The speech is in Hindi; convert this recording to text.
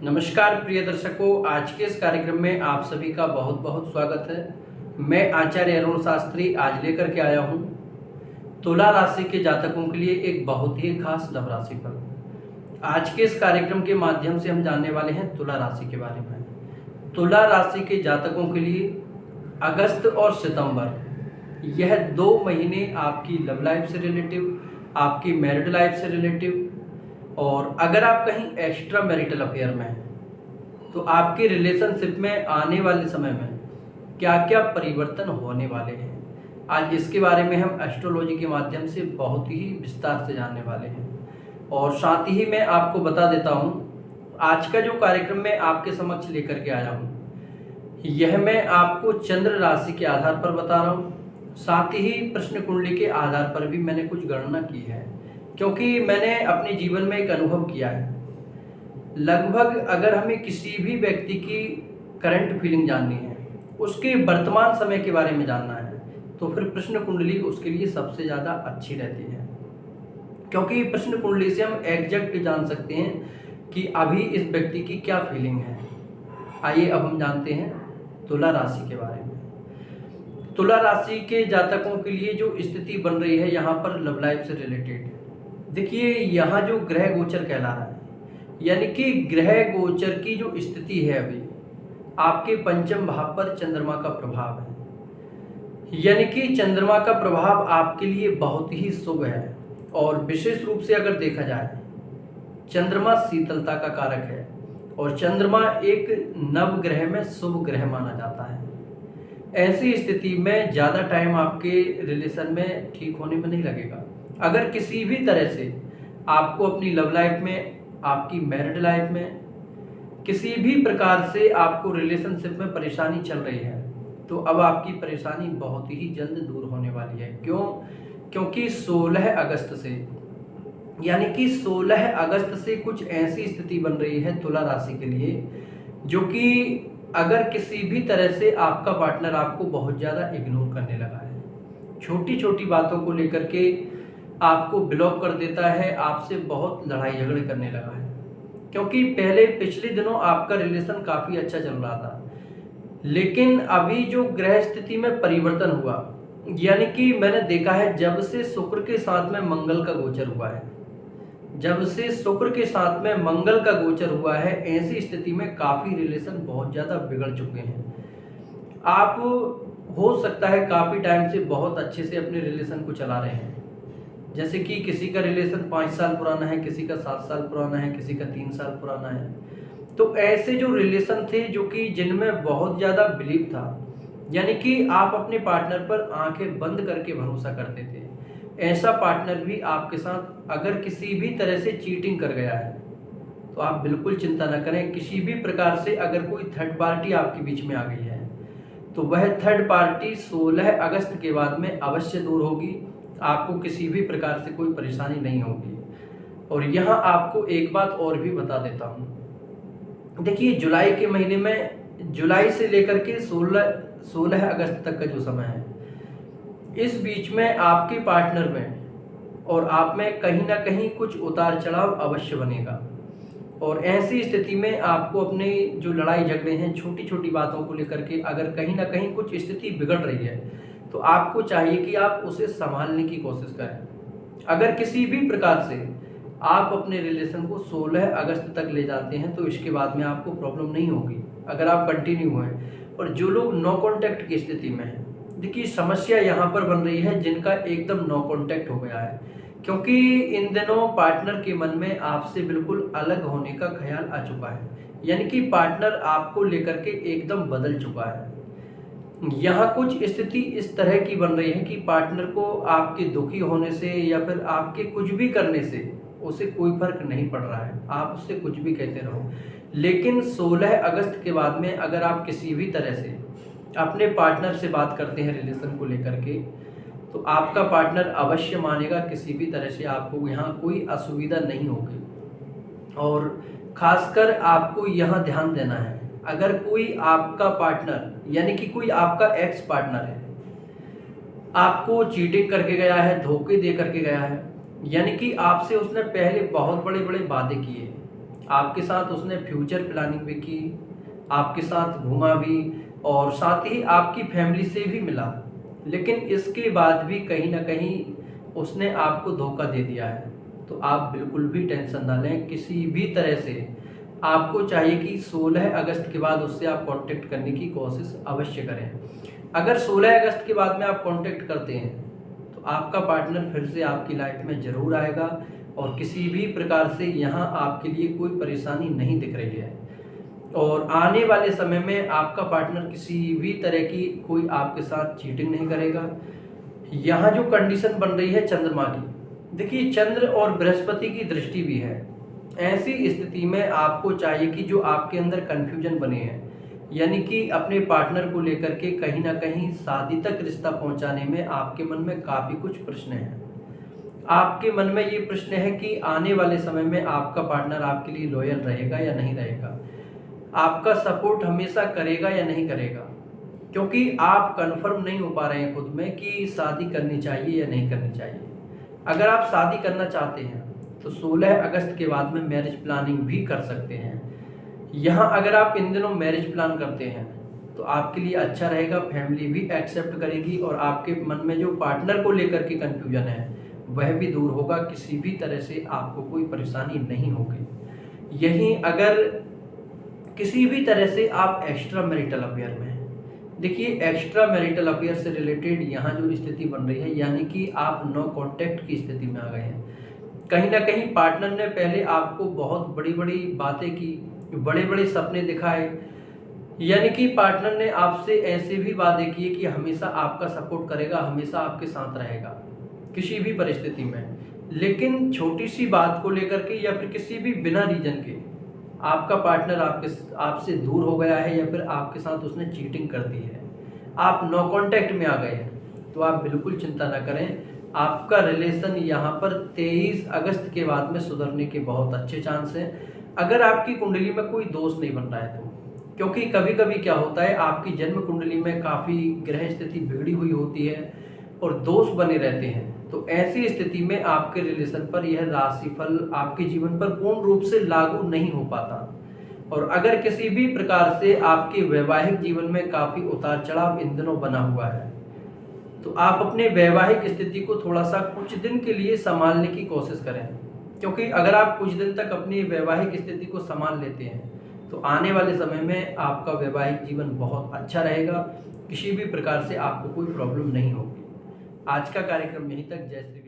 नमस्कार प्रिय दर्शकों, आज के इस कार्यक्रम में आप सभी का बहुत बहुत स्वागत है। मैं आचार्य अरुण शास्त्री आज लेकर के आया हूँ तुला राशि के जातकों के लिए एक बहुत ही खास लव राशि फल। आज के इस कार्यक्रम के माध्यम से हम जानने वाले हैं तुला राशि के बारे में। तुला राशि के जातकों के लिए अगस्त और सितंबर, यह 2 महीने आपकी लव लाइफ से रिलेटिव, आपकी मैरिड लाइफ से रिलेटिव, और अगर आप कहीं एक्स्ट्रा मैरिटल अफेयर में हैं तो आपके रिलेशनशिप में आने वाले समय में क्या क्या परिवर्तन होने वाले हैं, आज इसके बारे में हम एस्ट्रोलॉजी के माध्यम से बहुत ही विस्तार से जानने वाले हैं। और साथ ही मैं आपको बता देता हूँ, आज का जो कार्यक्रम मैं आपके समक्ष लेकर के आया हूँ यह मैं आपको चंद्र राशि के आधार पर बता रहा हूँ। साथ ही प्रश्न कुंडली के आधार पर भी मैंने कुछ गणना की है, क्योंकि मैंने अपने जीवन में एक अनुभव किया है। लगभग अगर हमें किसी भी व्यक्ति की करंट फीलिंग जाननी है, उसके वर्तमान समय के बारे में जानना है, तो फिर प्रश्न कुंडली उसके लिए सबसे ज़्यादा अच्छी रहती है, क्योंकि प्रश्न कुंडली से हम एग्जैक्ट जान सकते हैं कि अभी इस व्यक्ति की क्या फीलिंग है। आइए अब हम जानते हैं तुला राशि के बारे में। तुला राशि के जातकों के लिए जो स्थिति बन रही है यहाँ पर लव लाइफ से रिलेटेड, देखिए यहाँ जो ग्रह गोचर कहला रहा है, यानी कि ग्रह गोचर की जो स्थिति है अभी आपके पंचम भाव पर चंद्रमा का प्रभाव है, यानी कि चंद्रमा का प्रभाव आपके लिए बहुत ही शुभ है। और विशेष रूप से अगर देखा जाए, चंद्रमा शीतलता का कारक है और चंद्रमा एक नव ग्रह में शुभ ग्रह माना जाता है। ऐसी स्थिति में ज़्यादा टाइम आपके रिलेशन में ठीक होने में नहीं लगेगा। अगर किसी भी तरह से आपको अपनी लव लाइफ में, आपकी मैरिड लाइफ में किसी भी प्रकार से आपको रिलेशनशिप में परेशानी चल रही है, तो अब आपकी परेशानी बहुत ही जल्द दूर होने वाली है। क्यों? क्योंकि 16 अगस्त से, यानी कि 16 अगस्त से कुछ ऐसी स्थिति बन रही है तुला राशि के लिए, जो कि अगर किसी भी तरह से आपका पार्टनर आपको बहुत ज़्यादा इग्नोर करने लगा है, छोटी छोटी बातों को लेकर के आपको ब्लॉक कर देता है, आपसे बहुत लड़ाई झगड़े करने लगा है। क्योंकि पिछले दिनों आपका रिलेशन काफ़ी अच्छा चल रहा था, लेकिन अभी जो ग्रह स्थिति में परिवर्तन हुआ, यानी कि मैंने देखा है जब से शुक्र के साथ में मंगल का गोचर हुआ है, जब से शुक्र के साथ में मंगल का गोचर हुआ है, ऐसी स्थिति में काफ़ी रिलेशन बहुत ज़्यादा बिगड़ चुके हैं। आप हो सकता है काफ़ी टाइम से बहुत अच्छे से अपने रिलेशन को चला रहे हैं, जैसे कि किसी का रिलेशन 5 साल पुराना है, किसी का 7 साल पुराना है, किसी का 3 साल पुराना है। तो ऐसे जो रिलेशन थे जो कि जिनमें बहुत ज़्यादा बिलीव था, यानी कि आप अपने पार्टनर पर आंखें बंद करके भरोसा करते थे, ऐसा पार्टनर भी आपके साथ अगर किसी भी तरह से चीटिंग कर गया है, तो आप बिल्कुल चिंता न करें। किसी भी प्रकार से अगर कोई थर्ड पार्टी आपके बीच में आ गई है, तो वह थर्ड पार्टी 16 अगस्त के बाद में अवश्य दूर होगी। आपको किसी भी प्रकार से कोई परेशानी नहीं होगी। और यहाँ आपको एक बात और भी बता देता हूँ, देखिए जुलाई के महीने में, जुलाई से लेकर के 16 अगस्त तक का जो समय है, इस बीच में आपके पार्टनर में और आप में कहीं ना कहीं कुछ उतार चढ़ाव अवश्य बनेगा। और ऐसी स्थिति में आपको अपने जो लड़ाई झगड़े हैं छोटी छोटी बातों को लेकर के, अगर कहीं ना कहीं कुछ स्थिति बिगड़ रही है, तो आपको चाहिए कि आप उसे संभालने की कोशिश करें। अगर किसी भी प्रकार से आप अपने रिलेशन को 16 अगस्त तक ले जाते हैं, तो इसके बाद में आपको प्रॉब्लम नहीं होगी अगर आप कंटिन्यू हैं। और जो लोग नो कॉन्टैक्ट की स्थिति में हैं, देखिए समस्या यहाँ पर बन रही है जिनका एकदम नो कॉन्टैक्ट हो गया है, क्योंकि इन दिनों पार्टनर के मन में आपसे बिल्कुल अलग होने का ख्याल आ चुका है, यानी कि पार्टनर आपको लेकर के एकदम बदल चुका है। यहाँ कुछ स्थिति इस तरह की बन रही है कि पार्टनर को आपके दुखी होने से या फिर आपके कुछ भी करने से उसे कोई फर्क नहीं पड़ रहा है, आप उससे कुछ भी कहते रहो। लेकिन 16 अगस्त के बाद में अगर आप किसी भी तरह से अपने पार्टनर से बात करते हैं रिलेशन को लेकर के, तो आपका पार्टनर अवश्य मानेगा, किसी भी तरह से आपको यहाँ कोई असुविधा नहीं होगी। और खासकर आपको यहाँ ध्यान देना है, अगर कोई आपका पार्टनर, यानी कि कोई आपका एक्स पार्टनर है, आपको चीटिंग करके गया है, धोखे दे करके गया है, यानी कि आपसे उसने पहले बहुत बड़े बड़े वादे किए, आपके साथ उसने फ्यूचर प्लानिंग भी की, आपके साथ घूमा भी और साथ ही आपकी फैमिली से भी मिला, लेकिन इसके बाद भी कहीं ना कहीं उसने आपको धोखा दे दिया है। तो आप बिल्कुल भी टेंशन ना लें किसी भी तरह से। आपको चाहिए कि 16 अगस्त के बाद उससे आप कांटेक्ट करने की कोशिश अवश्य करें। अगर 16 अगस्त के बाद में आप कांटेक्ट करते हैं तो आपका पार्टनर फिर से आपकी लाइफ में ज़रूर आएगा और किसी भी प्रकार से यहाँ आपके लिए कोई परेशानी नहीं दिख रही है। और आने वाले समय में आपका पार्टनर किसी भी तरह की कोई आपके साथ चीटिंग नहीं करेगा। यहाँ जो कंडीशन बन रही है चंद्रमा की, देखिए चंद्र और बृहस्पति की दृष्टि भी है। ऐसी स्थिति में आपको चाहिए कि जो आपके अंदर कन्फ्यूजन बने हैं, यानी कि अपने पार्टनर को लेकर के कहीं ना कहीं शादी तक रिश्ता पहुंचाने में आपके मन में काफ़ी कुछ प्रश्न हैं। आपके मन में ये प्रश्न है कि आने वाले समय में आपका पार्टनर आपके लिए लॉयल रहेगा या नहीं रहेगा, आपका सपोर्ट हमेशा करेगा या नहीं करेगा, क्योंकि आप कंफर्म नहीं हो पा रहे हैं खुद में कि शादी करनी चाहिए या नहीं करनी चाहिए। अगर आप शादी करना चाहते हैं तो 16 अगस्त के बाद में मैरिज प्लानिंग भी कर सकते हैं। यहाँ अगर आप इन दिनों मैरिज प्लान करते हैं तो आपके लिए अच्छा रहेगा, फैमिली भी एक्सेप्ट करेगी और आपके मन में जो पार्टनर को लेकर के कंफ्यूजन है वह भी दूर होगा, किसी भी तरह से आपको कोई परेशानी नहीं होगी। यहीं अगर किसी भी तरह से आप एक्स्ट्रा मैरिटल अफेयर में हैं, देखिए एक्स्ट्रा मैरिटल अफेयर से रिलेटेड यहाँ जो स्थिति बन रही है, यानी कि आप नो कॉन्टैक्ट की स्थिति में आ गए हैं। कहीं ना कहीं पार्टनर ने पहले आपको बहुत बड़ी बड़ी बातें की, बड़े बड़े सपने दिखाए, यानी कि पार्टनर ने आपसे ऐसे भी वादे किए कि हमेशा आपका सपोर्ट करेगा, हमेशा आपके साथ रहेगा किसी भी परिस्थिति में। लेकिन छोटी सी बात को लेकर के या फिर किसी भी बिना रीजन के आपका पार्टनर आपसे दूर हो गया है या फिर आपके साथ उसने चीटिंग कर दी है, आप नो कांटेक्ट में आ गए हैं, तो आप बिल्कुल चिंता ना करें। आपका रिलेशन यहाँ पर 23 अगस्त के बाद में सुधरने के बहुत अच्छे चांस हैं, अगर आपकी कुंडली में कोई दोष नहीं बन रहा है तो। क्योंकि कभी कभी क्या होता है, आपकी जन्म कुंडली में काफ़ी ग्रह स्थिति बिगड़ी हुई होती है और दोष बने रहते हैं, तो ऐसी स्थिति में आपके रिलेशन पर यह राशिफल आपके जीवन पर पूर्ण रूप से लागू नहीं हो पाता। और अगर किसी भी प्रकार से आपके वैवाहिक जीवन में काफ़ी उतार चढ़ाव इन दिनों बना हुआ है तो आप अपने वैवाहिक स्थिति को थोड़ा सा कुछ दिन के लिए संभालने की कोशिश करें, क्योंकि अगर आप कुछ दिन तक अपनी वैवाहिक स्थिति को संभाल लेते हैं तो आने वाले समय में आपका वैवाहिक जीवन बहुत अच्छा रहेगा, किसी भी प्रकार से आपको कोई प्रॉब्लम नहीं होगी। आज का कार्यक्रम यहीं तक। जय श्री